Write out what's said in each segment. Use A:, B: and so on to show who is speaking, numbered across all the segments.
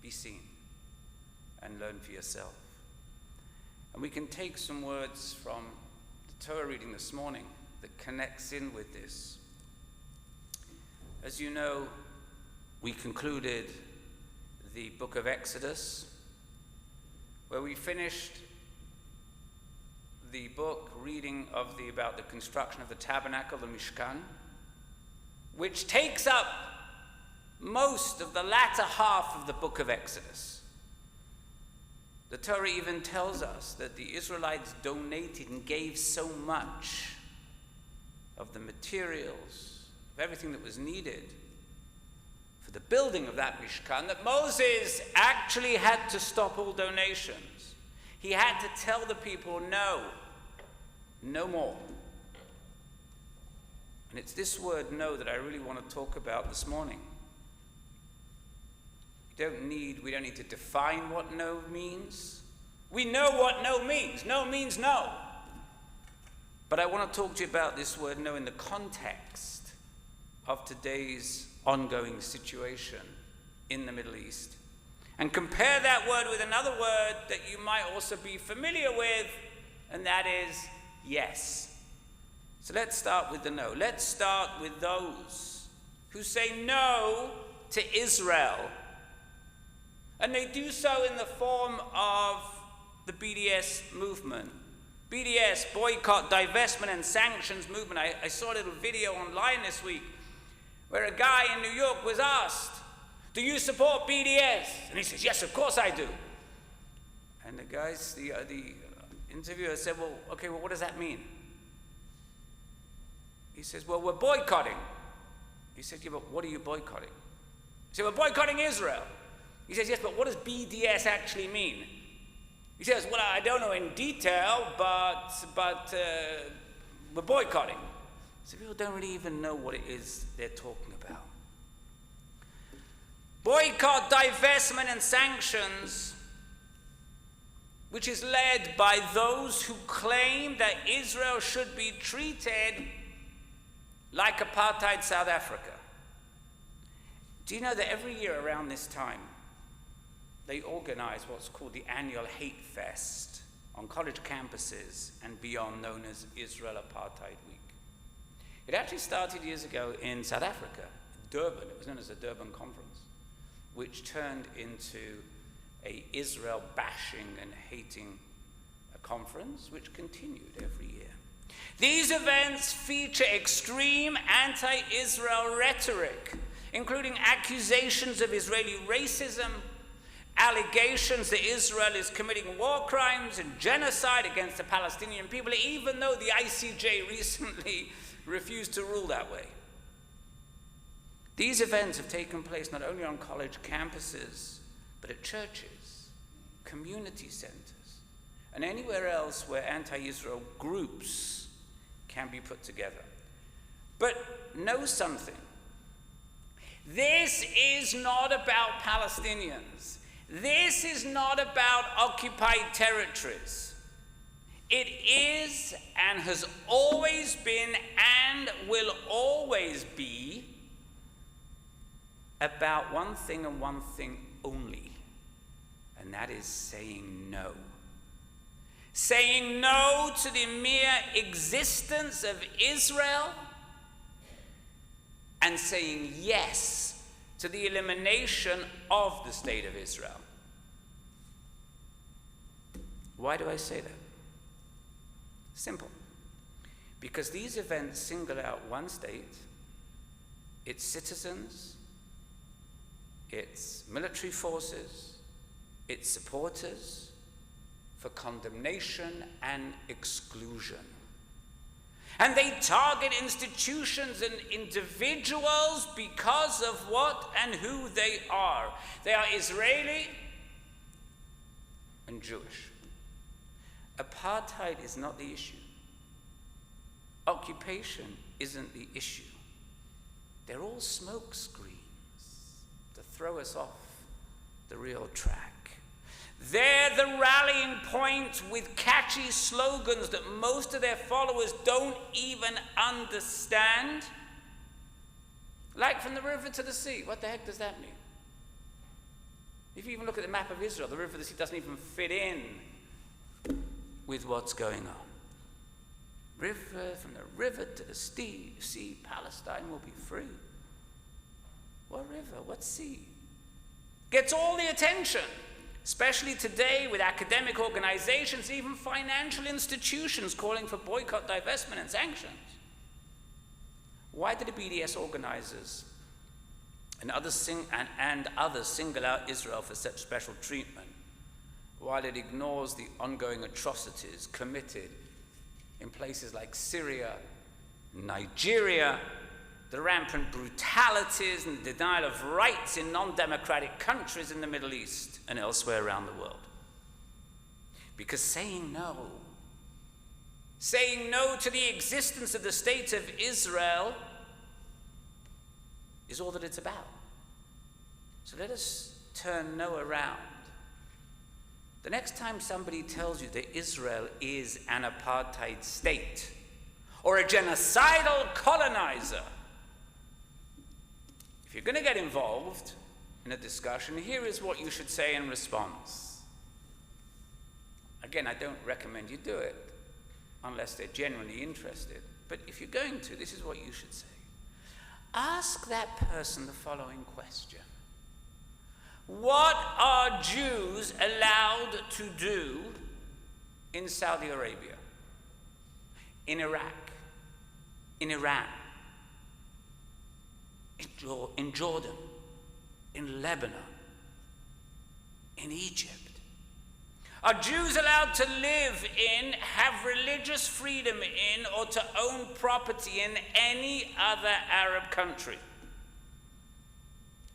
A: be seen and learn for yourself. And we can take some words from the Torah reading this morning that connects in with this. As you know, we concluded the book of Exodus, where we finished the book reading about the construction of the tabernacle, the Mishkan, which takes up most of the latter half of the book of Exodus. The Torah even tells us that the Israelites donated and gave so much of the materials, of everything that was needed for the building of that Mishkan, that Moses actually had to stop all donations. He had to tell the people, no more. And it's this word no that I really want to talk about this morning. We don't need to define what no means. We know what no means. No means no. But I want to talk to you about this word no in the context of today's ongoing situation in the Middle East. And compare that word with another word that you might also be familiar with, and that is yes. So let's start with the no. Let's start with those who say no to Israel. And they do so in the form of the BDS movement. BDS, boycott, divestment, and sanctions movement. I saw a little video online this week where a guy in New York was asked, do you support BDS? And he says, yes, of course I do. And the interviewer said, well, okay, what does that mean? He says, well, we're boycotting. He said, yeah, but what are you boycotting? He said, we're boycotting Israel. He says, yes, but what does BDS actually mean? He says, well, I don't know in detail, but we're boycotting. So people don't really even know what it is they're talking about. Boycott, divestment, and sanctions, which is led by those who claim that Israel should be treated like apartheid South Africa. Do you know that every year around this time, they organize what's called the annual Hate Fest on college campuses and beyond, known as Israel Apartheid Week. It actually started years ago in South Africa, Durban. It was known as the Durban Conference, which turned into a Israel bashing and hating conference, which continued every year. These events feature extreme anti-Israel rhetoric, including accusations of Israeli racism, allegations that Israel is committing war crimes and genocide against the Palestinian people, even though the ICJ recently refused to rule that way. These events have taken place not only on college campuses, but at churches, community centers, and anywhere else where anti-Israel groups can be put together. But know something. This is not about Palestinians. This is not about occupied territories. It is and has always been and will always be about one thing and one thing only, and that is saying no. Saying no to the mere existence of Israel and saying yes to the elimination of the state of Israel. Why do I say that? Simple. Because these events single out one state, its citizens, its military forces, its supporters, for condemnation and exclusion. And they target institutions and individuals because of what and who they are. They are Israeli and Jewish. Apartheid is not the issue. Occupation isn't the issue. They're all smoke screens to throw us off the real track. They're the rallying point with catchy slogans that most of their followers don't even understand. Like from the river to the sea. What the heck does that mean? If you even look at the map of Israel, the river of the sea doesn't even fit in with what's going on. River, from the river to the sea, Palestine will be free. What river? What sea? Gets all the attention, especially today with academic organizations, even financial institutions calling for boycott, divestment, and sanctions. Why did the BDS organizers and others single out Israel for such special treatment, while it ignores the ongoing atrocities committed in places like Syria, Nigeria, the rampant brutalities and the denial of rights in non-democratic countries in the Middle East and elsewhere around the world? Because saying no to the existence of the state of Israel is all that it's about. So let us turn no around. The next time somebody tells you that Israel is an apartheid state or a genocidal colonizer, if you're going to get involved in a discussion, here is what you should say in response. Again, I don't recommend you do it unless they're genuinely interested. But if you're going to, this is what you should say. Ask that person the following question. What are Jews allowed to do in Saudi Arabia, in Iraq, in Iran, in Jordan, in Lebanon, in Egypt? Are Jews allowed to live in, have religious freedom in, or to own property in any other Arab country?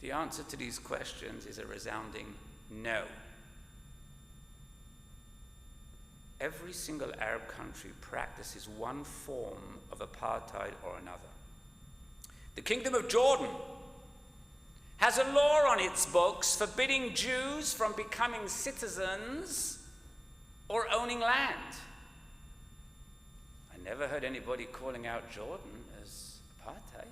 A: The answer to these questions is a resounding no. Every single Arab country practices one form of apartheid or another. The Kingdom of Jordan has a law on its books forbidding Jews from becoming citizens or owning land. I never heard anybody calling out Jordan as apartheid.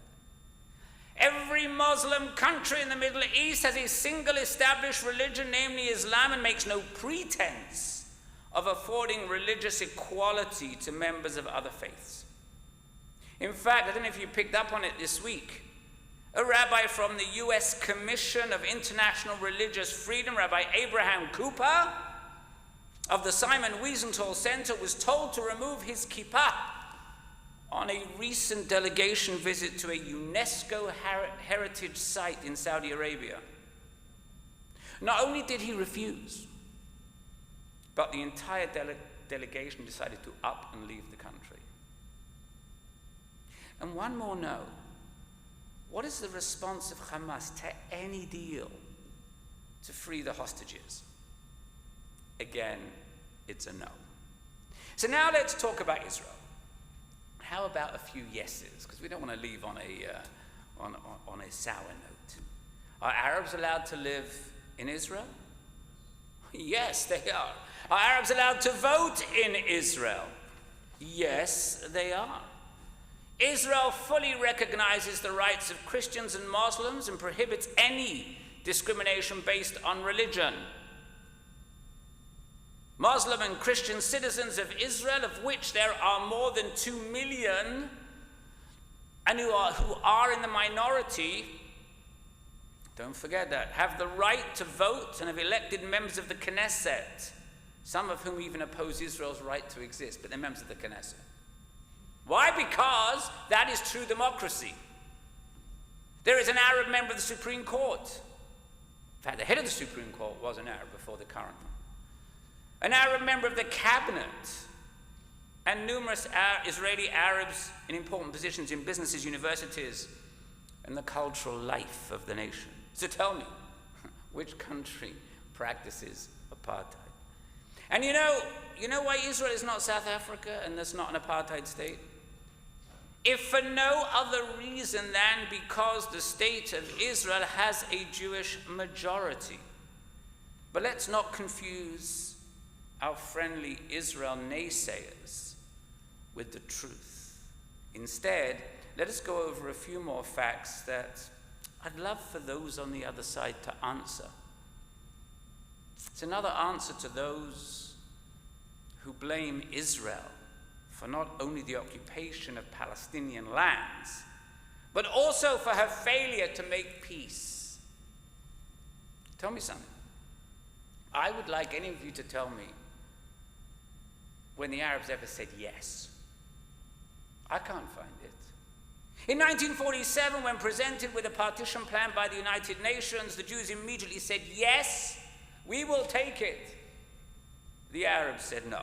A: Every Muslim country in the Middle East has a single established religion, namely Islam, and makes no pretense of affording religious equality to members of other faiths. In fact, I don't know if you picked up on it this week, a rabbi from the U.S. Commission of International Religious Freedom, Rabbi Abraham Cooper, of the Simon Wiesenthal Center, was told to remove his kippah on a recent delegation visit to a UNESCO heritage site in Saudi Arabia. Not only did he refuse, but the entire delegation decided to up and leave the country. And one more no. What is the response of Hamas to any deal to free the hostages? Again, it's a no. So now let's talk about Israel. How about a few yeses? Because we don't want to leave on a sour note. Are Arabs allowed to live in Israel? Yes, they are. Are Arabs allowed to vote in Israel? Yes, they are. Israel fully recognizes the rights of Christians and Muslims and prohibits any discrimination based on religion. Muslim and Christian citizens of Israel, of which there are more than 2 million, and who are in the minority, don't forget that, have the right to vote and have elected members of the Knesset, some of whom even oppose Israel's right to exist, but they're members of the Knesset. Why? Because that is true democracy. There is an Arab member of the Supreme Court. In fact, the head of the Supreme Court was an Arab before the current one. An Arab member of the cabinet, and numerous Israeli Arabs in important positions in businesses, universities, and the cultural life of the nation. So tell me, which country practices apartheid? And you know why Israel is not South Africa and that's not an apartheid state? If for no other reason than because the state of Israel has a Jewish majority. But let's not confuse our friendly Israel naysayers with the truth. Instead, let us go over a few more facts that I'd love for those on the other side to answer. It's another answer to those who blame Israel for not only the occupation of Palestinian lands, but also for her failure to make peace. Tell me something. I would like any of you to tell me when the Arabs ever said yes. I can't find it. In 1947, when presented with a partition plan by the United Nations, the Jews immediately said, yes, we will take it. The Arabs said no.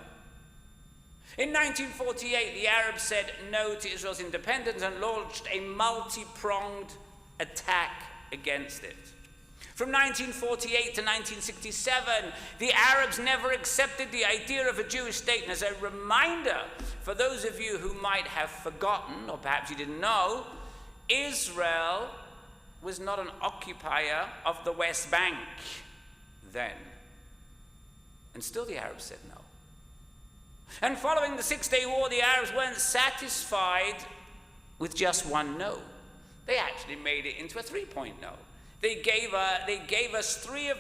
A: In 1948, the Arabs said no to Israel's independence and launched a multi-pronged attack against it. From 1948 to 1967, the Arabs never accepted the idea of a Jewish state. And as a reminder, for those of you who might have forgotten, or perhaps you didn't know, Israel was not an occupier of the West Bank then. And still the Arabs said no. And following the Six-Day War, the Arabs weren't satisfied with just one no. They actually made it into a three-point no. They gave us three of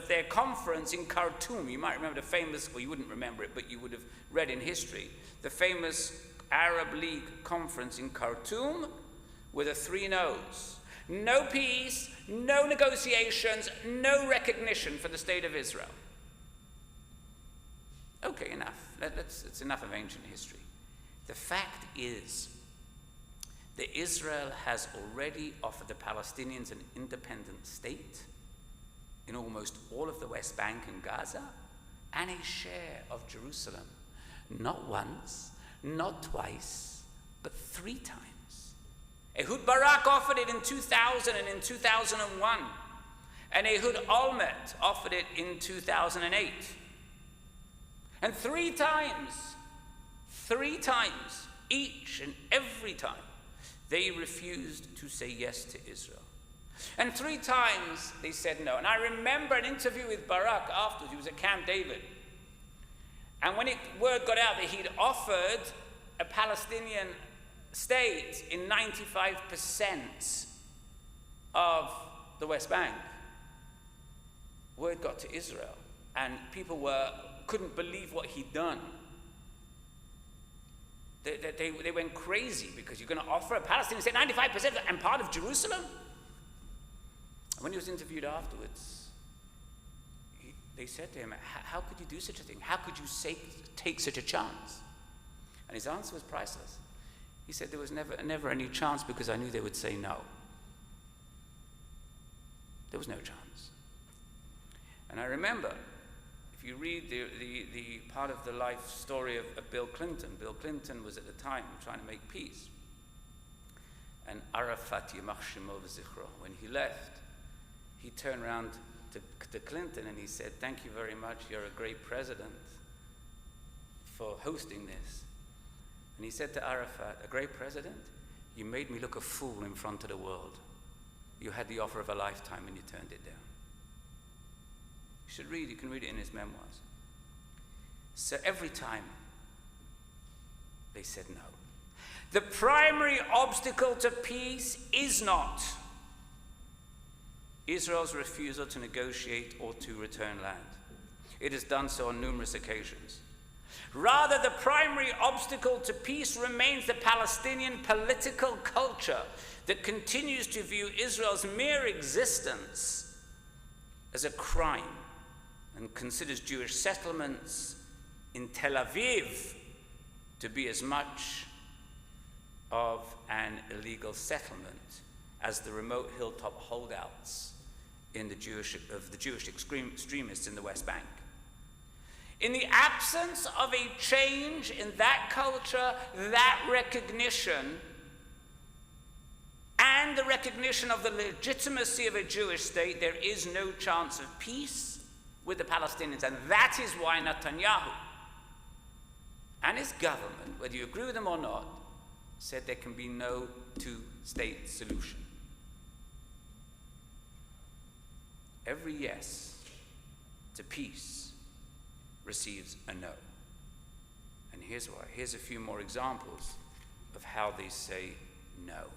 A: their conference in Khartoum. You might remember the famous, well, you wouldn't remember it, but you would have read in history, the famous Arab League conference in Khartoum with the three no's. No peace, no negotiations, no recognition for the state of Israel. Okay, enough. It's enough of ancient history. The fact is that Israel has already offered the Palestinians an independent state in almost all of the West Bank and Gaza, and a share of Jerusalem. Not once, not twice, but 3 times. Ehud Barak offered it in 2000 and in 2001, and Ehud Olmert offered it in 2008. And 3 times, each and every time, they refused to say yes to Israel. And 3 times they said no. And I remember an interview with Barak afterwards. He was at Camp David. And when word got out that he'd offered a Palestinian state in 95% of the West Bank, word got to Israel. And people couldn't believe what he'd done. They went crazy because you're going to offer a Palestinian state 95% and part of Jerusalem? And when he was interviewed afterwards, they said to him, how could you do such a thing? How could you take such a chance? And his answer was priceless. He said there was never any chance because I knew they would say no. There was no chance. And I remember, if you read the part of the life story of Bill Clinton was at the time trying to make peace. And Arafat, Yamach Shemo v'zichro, when he left, he turned around to Clinton and he said, "Thank you very much, you're a great president for hosting this." And he said to Arafat, "A great president? You made me look a fool in front of the world. You had the offer of a lifetime and you turned it down." You can read it in his memoirs. So every time they said no. The primary obstacle to peace is not Israel's refusal to negotiate or to return land. It has done so on numerous occasions. Rather, the primary obstacle to peace remains the Palestinian political culture that continues to view Israel's mere existence as a crime and considers Jewish settlements in Tel Aviv to be as much of an illegal settlement as the remote hilltop holdouts of the Jewish extremists in the West Bank. In the absence of a change in that culture, that recognition, and the recognition of the legitimacy of a Jewish state, there is no chance of peace with the Palestinians. And that is why Netanyahu and his government, whether you agree with them or not, said there can be no two-state solution. Every yes to peace receives a no. And here's why. Here's a few more examples of how they say no.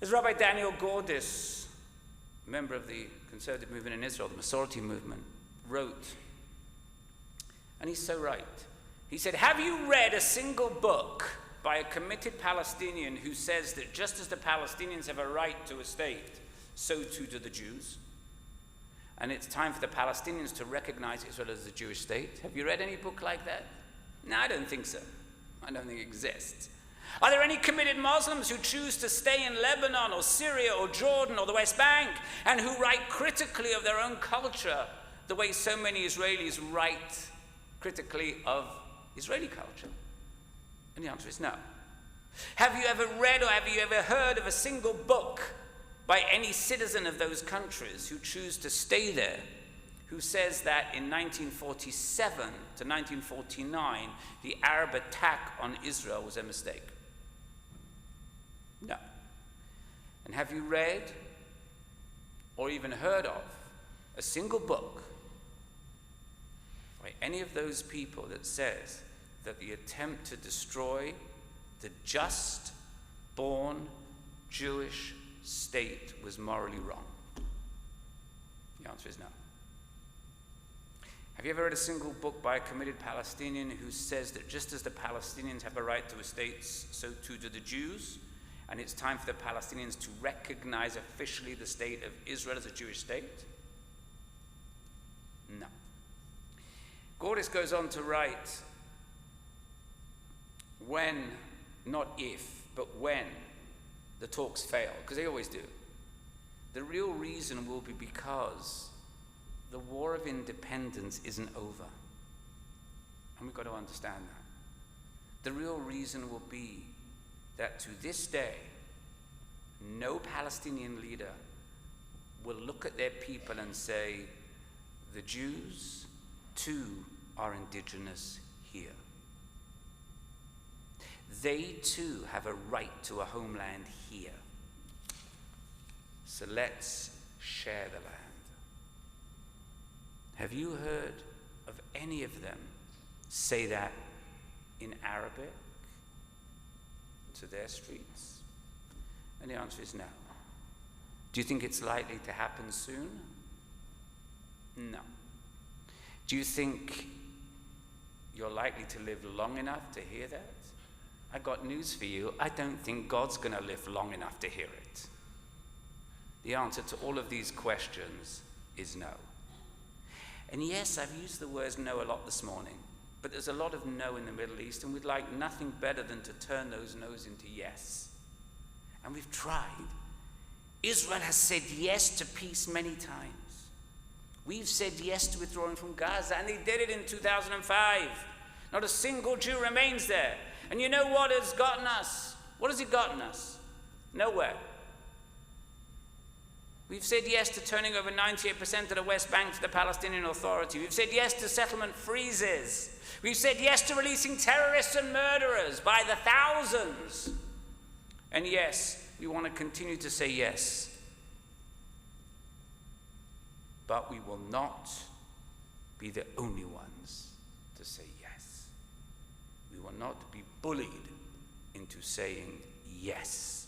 A: As Rabbi Daniel Gordis member of the conservative movement in Israel, the Masorti movement, wrote, and he's so right. He said, have you read a single book by a committed Palestinian who says that just as the Palestinians have a right to a state, so too do the Jews? And it's time for the Palestinians to recognize Israel as a Jewish state. Have you read any book like that? No, I don't think so. I don't think it exists. Are there any committed Muslims who choose to stay in Lebanon or Syria or Jordan or the West Bank and who write critically of their own culture the way so many Israelis write critically of Israeli culture? And the answer is no. Have you ever read or have you ever heard of a single book by any citizen of those countries who choose to stay there, who says that in 1947 to 1949, the Arab attack on Israel was a mistake? No. And have you read or even heard of a single book by any of those people that says that the attempt to destroy the just born Jewish state was morally wrong? The answer is no. Have you ever read a single book by a committed Palestinian who says that just as the Palestinians have a right to a state, so too do the Jews, and it's time for the Palestinians to recognize officially the state of Israel as a Jewish state? No. Gordis goes on to write, when, not if, but when the talks fail, because they always do, the real reason will be because the war of independence isn't over. And we've got to understand that. The real reason will be that to this day, no Palestinian leader will look at their people and say, the Jews too are indigenous here. They too have a right to a homeland here. So let's share the land. Have you heard of any of them say that in Arabic to their streets? And the answer is no. Do you think it's likely to happen soon? No. Do you think you're likely to live long enough to hear that? I got news for you. I don't think God's going to live long enough to hear it. The answer to all of these questions is no. And yes, I've used the words no a lot this morning, but there's a lot of no in the Middle East, and we'd like nothing better than to turn those no's into yes. And we've tried. Israel has said yes to peace many times. We've said yes to withdrawing from Gaza, and they did it in 2005. Not a single Jew remains there. And you know what has gotten us? What has it gotten us? Nowhere. We've said yes to turning over 98% of the West Bank to the Palestinian Authority. We've said yes to settlement freezes. We've said yes to releasing terrorists and murderers by the thousands. And yes, we want to continue to say yes. But we will not be the only ones to say yes. We will not be bullied into saying yes.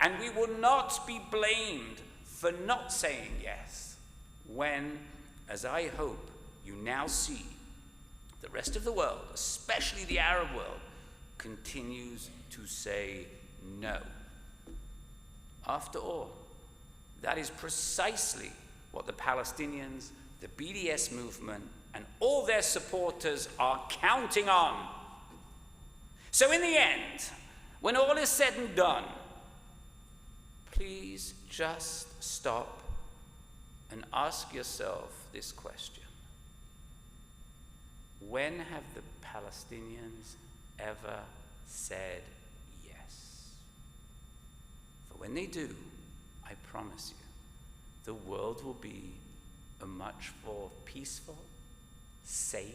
A: And we will not be blamed for not saying yes when, as I hope you now see, the rest of the world, especially the Arab world, continues to say no. After all, that is precisely what the Palestinians, the BDS movement, and all their supporters are counting on. So in the end, when all is said and done, please just stop and ask yourself this question. When have the Palestinians ever said yes? For when they do, I promise you, the world will be a much more peaceful, safe,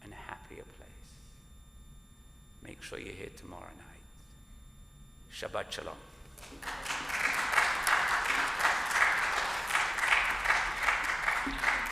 A: and happier place. Make sure you're here tomorrow night. Shabbat Shalom.